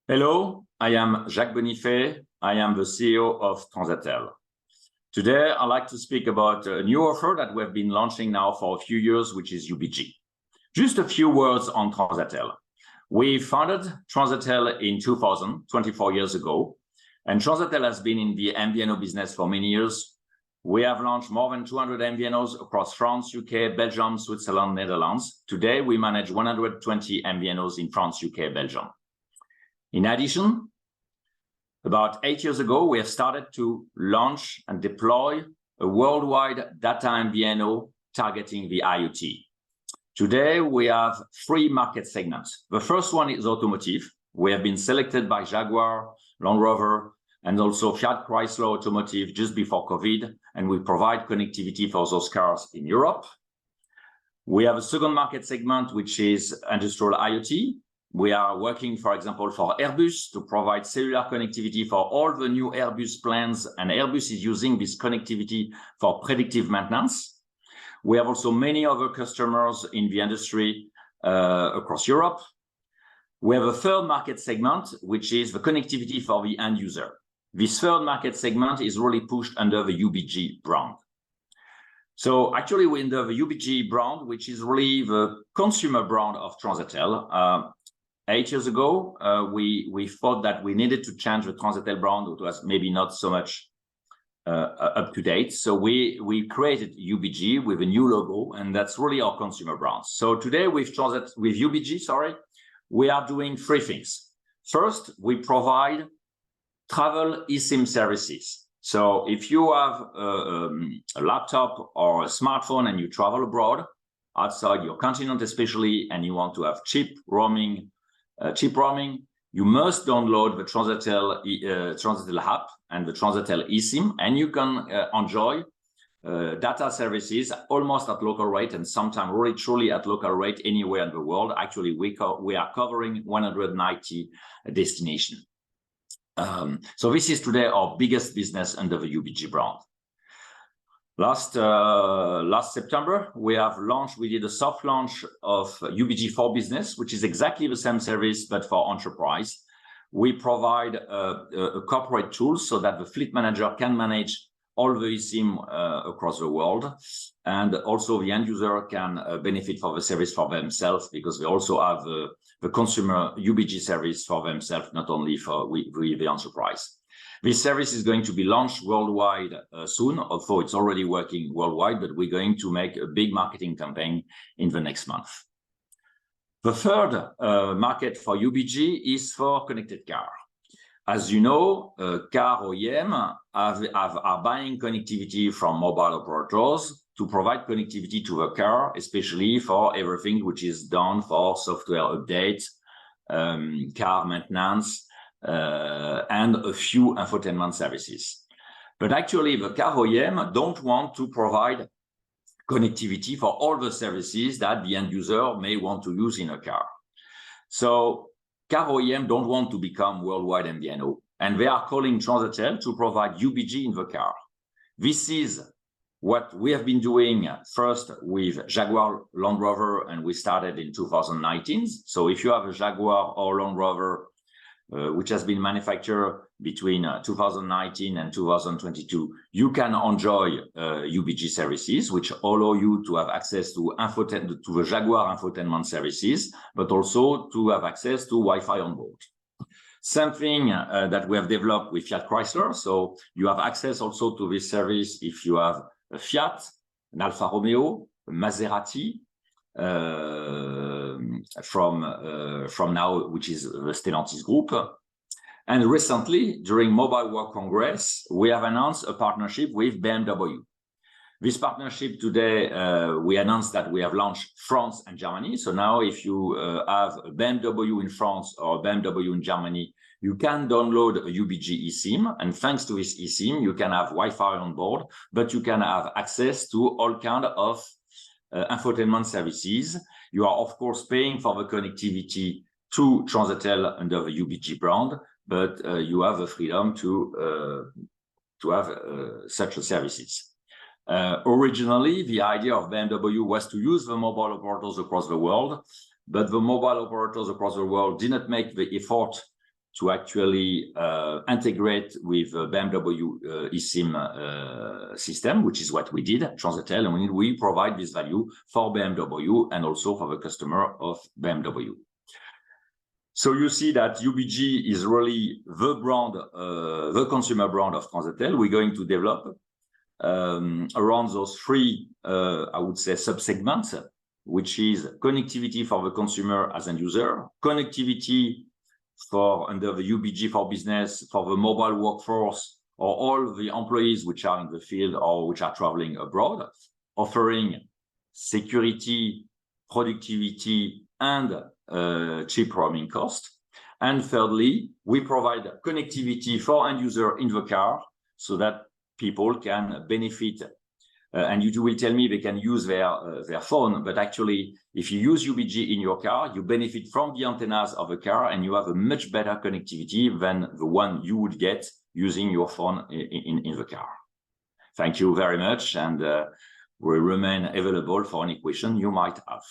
Hello, I am Jacques Bonifay. I am the CEO of Transatel. Today, I'd like to speak about a new offer that we have been launching now for a few years, which is Ubigi. Just a few words on Transatel. We founded Transatel in 2000, 24 years ago, and Transatel has been in the MVNO business for many years. We have launched more than 200 MVNOs across France, UK, Belgium, Switzerland, Netherlands. Today, we manage 120 MVNOs in France, UK, Belgium. In addition, about 8 years ago, we have started to launch and deploy a worldwide data MVNO targeting the IoT. Today, we have 3 market segments. The first one is automotive. We have been selected by Jaguar, Land Rover, and also Fiat Chrysler Automotive just before COVID, and we provide connectivity for those cars in Europe. We have a second market segment, which is industrial IoT. We are working, for example, for Airbus to provide cellular connectivity for all the new Airbus planes, and Airbus is using this connectivity for predictive maintenance. We have also many other customers in the industry across Europe. We have a third market segment, which is the connectivity for the end user. This third market segment is really pushed under the Ubigi brand. So actually, we're under the Ubigi brand, which is really the consumer brand of Transatel. 8 years ago, we thought that we needed to change the Transatel brand. It was maybe not so much up to date. So we created Ubigi with a new logo, and that's really our consumer brand. So today with Ubigi, we are doing 3 things. First, we provide travel eSIM services. So if you have a laptop or a smartphone and you travel abroad, outside your continent especially, and you want to have cheap roaming, you must download the Transatel app and the Transatel eSIM, and you can enjoy data services almost at local rate, and sometimes really truly at local rate anywhere in the world. Actually, we are covering 190 destinations. So this is today our biggest business under the Ubigi brand. Last September, we did a soft launch of Ubigi for Business, which is exactly the same service, but for enterprise. We provide a corporate tool so that the fleet manager can manage all the eSIM across the world. And also the end user can benefit from the service for themselves, because we also have the consumer Ubigi service for themselves, not only for the enterprise. This service is going to be launched worldwide soon, although it's already working worldwide, but we're going to make a big marketing campaign in the next month. The third market for Ubigi is for connected car. As you know, car OEM are buying connectivity from mobile operators to provide connectivity to the car, especially for everything which is done for software updates, car maintenance, and a few infotainment services. But actually, the car OEM don't want to provide connectivity for all the services that the end user may want to use in a car. So car OEM don't want to become worldwide MVNO, and they are calling Transatel to provide Ubigi in the car. This is what we have been doing first with Jaguar Land Rover, and we started in 2019. So if you have a Jaguar or Land Rover, which has been manufactured between 2019 and 2022, you can enjoy Ubigi services, which allow you to have access to the Jaguar infotainment services, but also to have access to Wi-Fi on board. Something that we have developed with Fiat Chrysler, so you have access also to this service if you have a Fiat, an Alfa Romeo, a Maserati, from now, which is the Stellantis group. And recently, during Mobile World Congress, we have announced a partnership with BMW. This partnership today, we announced that we have launched France and Germany. So now if you have a BMW in France or a BMW in Germany, you can download a Ubigi eSIM. And thanks to this eSIM, you can have Wi-Fi on board, but you can have access to all kinds of infotainment services. You are, of course, paying for the connectivity to Transatel under the Ubigi brand, but you have the freedom to have such services. Originally, the idea of BMW was to use the mobile operators across the world, but the mobile operators across the world did not make the effort to actually integrate with BMW eSIM system, which is what we did at Transatel, and we provide this value for BMW and also for the customer of BMW. So you see that UBG is really the brand, the consumer brand of Transatel. We're going to develop around those three, I would say, sub-segments, which is connectivity for the consumer as an user, connectivity for under the UBG for business, for the mobile workforce, or all the employees which are in the field or which are traveling abroad, offering security, productivity, and cheap roaming cost. And thirdly, we provide connectivity for end user in the car so that people can benefit. And you will tell me they can use their phone, but actually, if you use UBG in your car, you benefit from the antennas of the car and you have a much better connectivity than the one you would get using your phone in the car. Thank you very much, and we remain available for any question you might have.